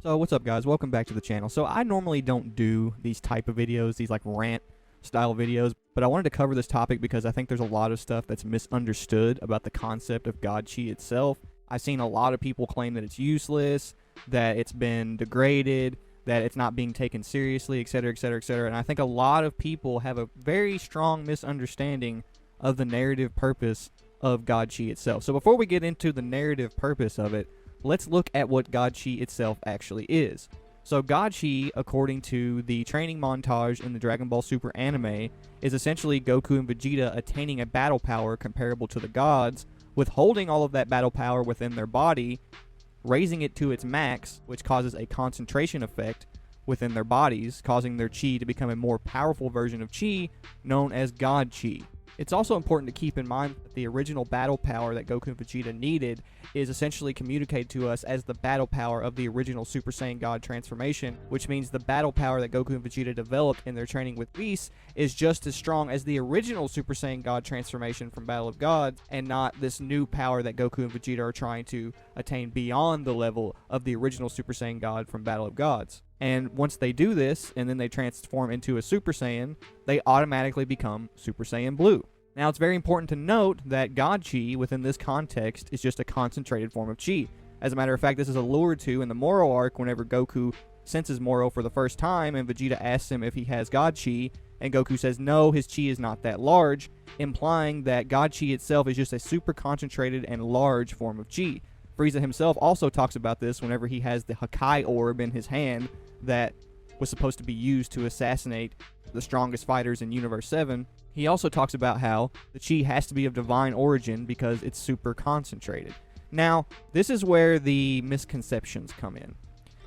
So what's up, guys? Welcome back to the channel. So I normally don't do these type of videos, these like rant style videos, but I wanted to cover this topic because I think there's a lot of stuff that's misunderstood about the concept of God Chi itself. I've seen a lot of people claim that it's useless, that it's been degraded, that it's not being taken seriously, etc., etc., etc. And I think a lot of people have a very strong misunderstanding of the narrative purpose of God Chi itself. So before we get into the narrative purpose of it, let's look at what God Chi itself actually is. So God Chi, according to the training montage in the Dragon Ball Super anime, is essentially Goku and Vegeta attaining a battle power comparable to the gods, withholding all of that battle power within their body, raising it to its max, which causes a concentration effect within their bodies, causing their Chi to become a more powerful version of Chi, known as God Chi. It's also important to keep in mind that the original battle power that Goku and Vegeta needed is essentially communicated to us as the battle power of the original Super Saiyan God transformation, which means the battle power that Goku and Vegeta developed in their training with Whis is just as strong as the original Super Saiyan God transformation from Battle of Gods, and not this new power that Goku and Vegeta are trying to attain beyond the level of the original Super Saiyan God from Battle of Gods. And once they do this, and then they transform into a Super Saiyan, they automatically become Super Saiyan Blue. Now, it's very important to note that God Chi, within this context, is just a concentrated form of Chi. As a matter of fact, this is allured to in the Moro arc whenever Goku senses Moro for the first time, and Vegeta asks him if he has God Chi, and Goku says no, his Chi is not that large, implying that God Chi itself is just a super concentrated and large form of Chi. Frieza himself also talks about this whenever he has the Hakai Orb in his hand that was supposed to be used to assassinate the strongest fighters in Universe 7. He also talks about how the Chi has to be of divine origin because it's super concentrated. Now, this is where the misconceptions come in.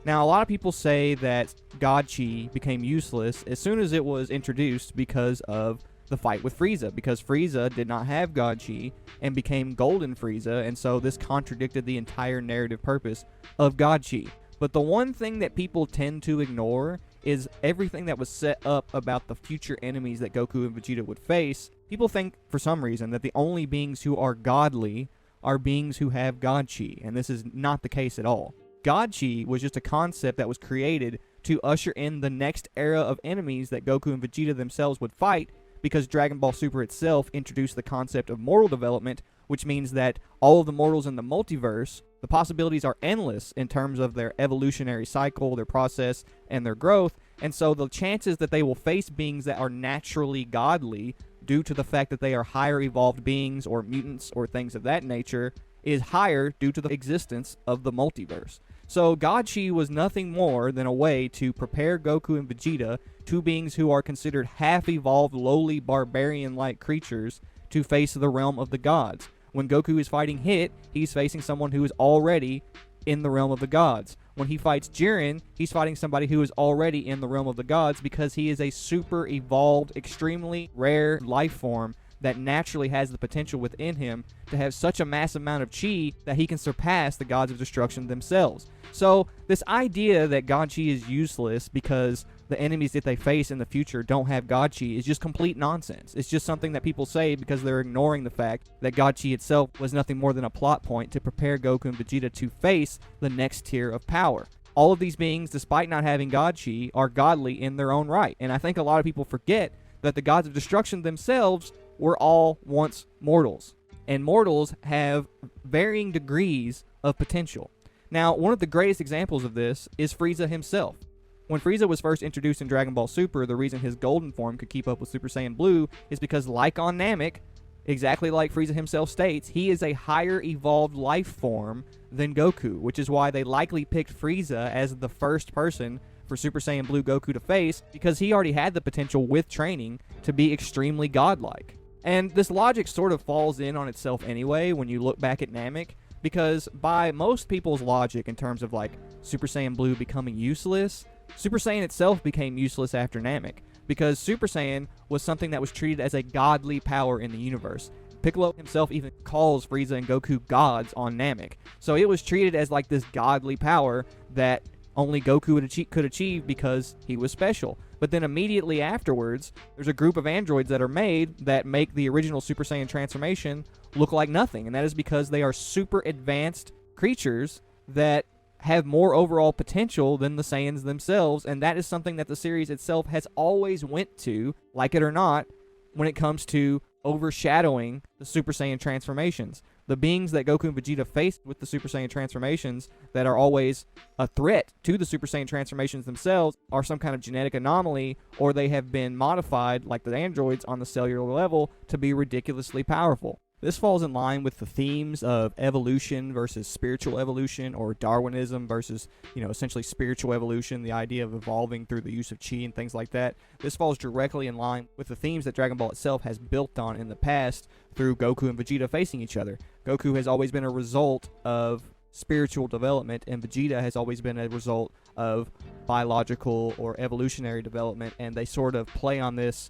Now, a lot of people say that God Chi became useless as soon as it was introduced because of the fight with Frieza, because Frieza did not have God Chi and became Golden Frieza, and so this contradicted the entire narrative purpose of God Chi. But the one thing that people tend to ignore is everything that was set up about the future enemies that Goku and Vegeta would face. People think, for some reason, that the only beings who are godly are beings who have God Chi, and this is not the case at all. God Chi was just a concept that was created to usher in the next era of enemies that Goku and Vegeta themselves would fight, because Dragon Ball Super itself introduced the concept of mortal development, which means that all of the mortals in the multiverse, the possibilities are endless in terms of their evolutionary cycle, their process, and their growth, and so the chances that they will face beings that are naturally godly due to the fact that they are higher evolved beings or mutants or things of that nature is higher due to the existence of the multiverse. So God Chi was nothing more than a way to prepare Goku and Vegeta, two beings who are considered half-evolved, lowly, barbarian-like creatures, to face the realm of the gods. When Goku is fighting Hit, he's facing someone who is already in the realm of the gods. When he fights Jiren, he's fighting somebody who is already in the realm of the gods because he is a super evolved, extremely rare life form that naturally has the potential within him to have such a massive amount of Chi that he can surpass the gods of destruction themselves. So this idea that God Chi is useless because the enemies that they face in the future don't have God Chi is just complete nonsense. It's just something that people say because they're ignoring the fact that God Chi itself was nothing more than a plot point to prepare Goku and Vegeta to face the next tier of power. All of these beings, despite not having God Chi, are godly in their own right. And I think a lot of people forget that the gods of destruction themselves were all once mortals. And mortals have varying degrees of potential. Now, one of the greatest examples of this is Frieza himself. When Frieza was first introduced in Dragon Ball Super, the reason his golden form could keep up with Super Saiyan Blue is because, like on Namek, exactly like Frieza himself states, he is a higher evolved life form than Goku, which is why they likely picked Frieza as the first person for Super Saiyan Blue Goku to face, because he already had the potential with training to be extremely godlike. And this logic sort of falls in on itself anyway when you look back at Namek, because by most people's logic in terms of like Super Saiyan Blue becoming useless, Super Saiyan itself became useless after Namek, because Super Saiyan was something that was treated as a godly power in the universe. Piccolo himself even calls Frieza and Goku gods on Namek. So it was treated as like this godly power that only Goku could achieve because he was special. But then immediately afterwards, there's a group of androids that are made that make the original Super Saiyan transformation look like nothing. And that is because they are super advanced creatures that have more overall potential than the Saiyans themselves, and that is something that the series itself has always went to, like it or not, when it comes to overshadowing the Super Saiyan transformations. The beings that Goku and Vegeta face with the Super Saiyan transformations that are always a threat to the Super Saiyan transformations themselves are some kind of genetic anomaly, or they have been modified, like the androids on the cellular level, to be ridiculously powerful. This falls in line with the themes of evolution versus spiritual evolution, or Darwinism versus, essentially spiritual evolution, the idea of evolving through the use of chi and things like that. This falls directly in line with the themes that Dragon Ball itself has built on in the past through Goku and Vegeta facing each other. Goku has always been a result of spiritual development, and Vegeta has always been a result of biological or evolutionary development, and they sort of play on this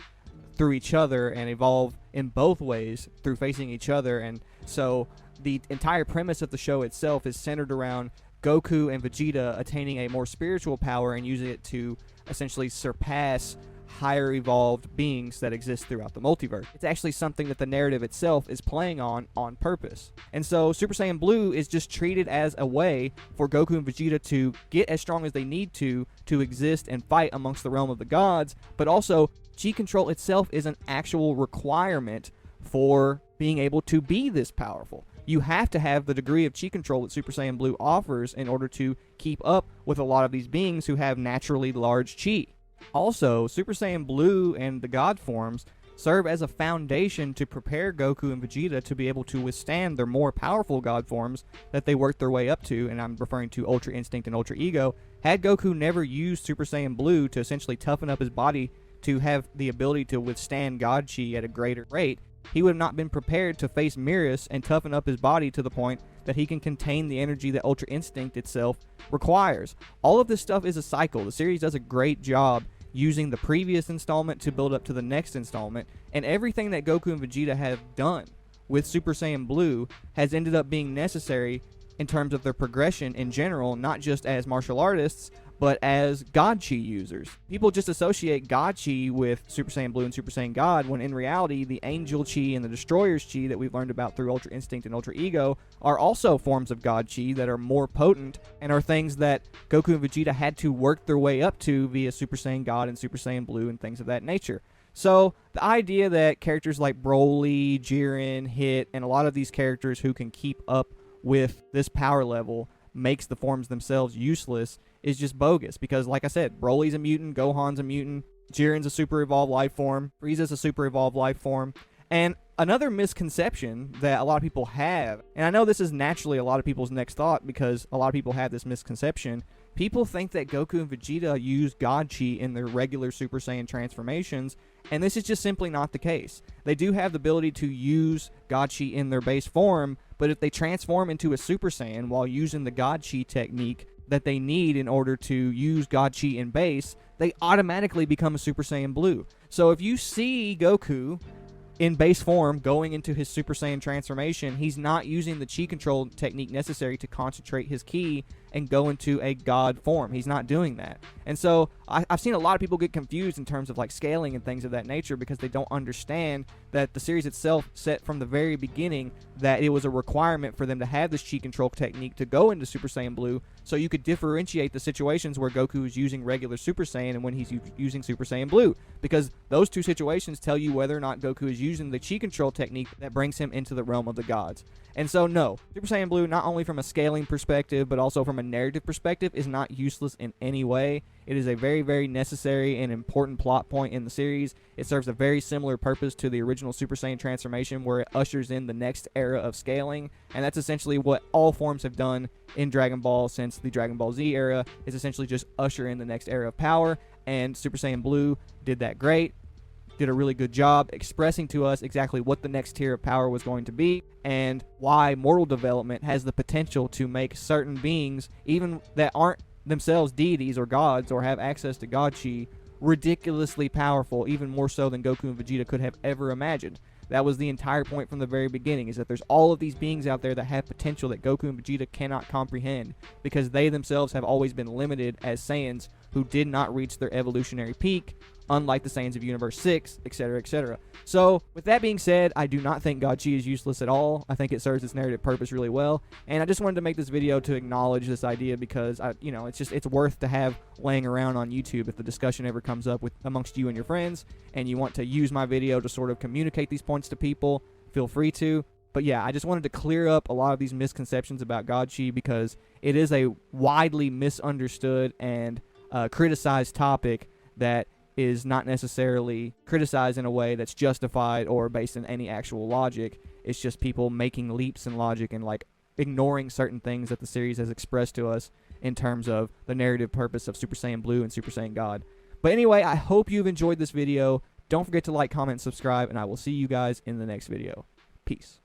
through each other and evolve in both ways through facing each other. And so the entire premise of the show itself is centered around Goku and Vegeta attaining a more spiritual power and using it to essentially surpass higher evolved beings that exist throughout the multiverse. It's actually something that the narrative itself is playing on purpose. And so Super Saiyan Blue is just treated as a way for Goku and Vegeta to get as strong as they need to exist and fight amongst the realm of the gods, but also chi control itself is an actual requirement for being able to be this powerful. You have to have the degree of chi control that Super Saiyan Blue offers in order to keep up with a lot of these beings who have naturally large chi. Also, Super Saiyan Blue and the God forms serve as a foundation to prepare Goku and Vegeta to be able to withstand their more powerful God forms that they work their way up to, and I'm referring to Ultra Instinct and Ultra Ego. Had Goku never used Super Saiyan Blue to essentially toughen up his body to have the ability to withstand God Chi at a greater rate, he would have not been prepared to face Mirror and toughen up his body to the point that he can contain the energy that Ultra Instinct itself requires. All of this stuff is a cycle. The series does a great job using the previous installment to build up to the next installment, and everything that Goku and Vegeta have done with Super Saiyan Blue has ended up being necessary in terms of their progression in general, not just as martial artists, but as God Chi users. People just associate God Chi with Super Saiyan Blue and Super Saiyan God, when in reality, the Angel Chi and the Destroyer's Chi that we've learned about through Ultra Instinct and Ultra Ego are also forms of God Chi that are more potent and are things that Goku and Vegeta had to work their way up to via Super Saiyan God and Super Saiyan Blue and things of that nature. So the idea that characters like Broly, Jiren, Hit, and a lot of these characters who can keep up with this power level makes the forms themselves useless is just bogus, because like I said, Broly's a mutant, Gohan's a mutant, Jiren's a super evolved life form, Frieza's a super evolved life form. And another misconception that a lot of people have, and I know this is naturally a lot of people's next thought because a lot of people have this misconception, people think that Goku and Vegeta use God Chi in their regular Super Saiyan transformations, and this is just simply not the case. They do have the ability to use God Chi in their base form, but if they transform into a Super Saiyan while using the God Chi technique that they need in order to use God Chi in base, they automatically become a Super Saiyan Blue. So if you see Goku in base form going into his Super Saiyan transformation, he's not using the chi control technique necessary to concentrate his ki and go into a god form. He's not doing that. And so I've seen a lot of people get confused in terms of like scaling and things of that nature because they don't understand that the series itself set from the very beginning that it was a requirement for them to have this chi control technique to go into Super Saiyan Blue, so you could differentiate the situations where Goku is using regular Super Saiyan and when he's using Super Saiyan Blue, because those two situations tell you whether or not Goku is using the chi control technique that brings him into the realm of the gods. And so no, Super Saiyan Blue, not only from a scaling perspective but also from a narrative perspective, is not useless in any way. It is a very, very necessary and important plot point in the series. It serves a very similar purpose to the original Super Saiyan transformation, where it ushers in the next era of scaling, and that's essentially what all forms have done in Dragon Ball since the Dragon Ball Z era, is essentially just usher in the next era of power, and Super Saiyan Blue did that great. Did a really good job expressing to us exactly what the next tier of power was going to be and why mortal development has the potential to make certain beings, even that aren't themselves deities or gods or have access to God Chi, ridiculously powerful, even more so than Goku and Vegeta could have ever imagined. That was the entire point from the very beginning, is that there's all of these beings out there that have potential that Goku and Vegeta cannot comprehend because they themselves have always been limited as Saiyans who did not reach their evolutionary peak, unlike the Saiyans of Universe 6, etc., etc. So, with that being said, I do not think God Chi is useless at all. I think it serves its narrative purpose really well, and I just wanted to make this video to acknowledge this idea because it's worth to have laying around on YouTube if the discussion ever comes up amongst you and your friends, and you want to use my video to sort of communicate these points to people. Feel free to. But yeah, I just wanted to clear up a lot of these misconceptions about God Chi because it is a widely misunderstood and criticized topic that is not necessarily criticized in a way that's justified or based in any actual logic. It's just people making leaps in logic and like ignoring certain things that the series has expressed to us in terms of the narrative purpose of Super Saiyan Blue and Super Saiyan God. But anyway, I hope you've enjoyed this video. Don't forget to like, comment, subscribe, and I will see you guys in the next video. Peace.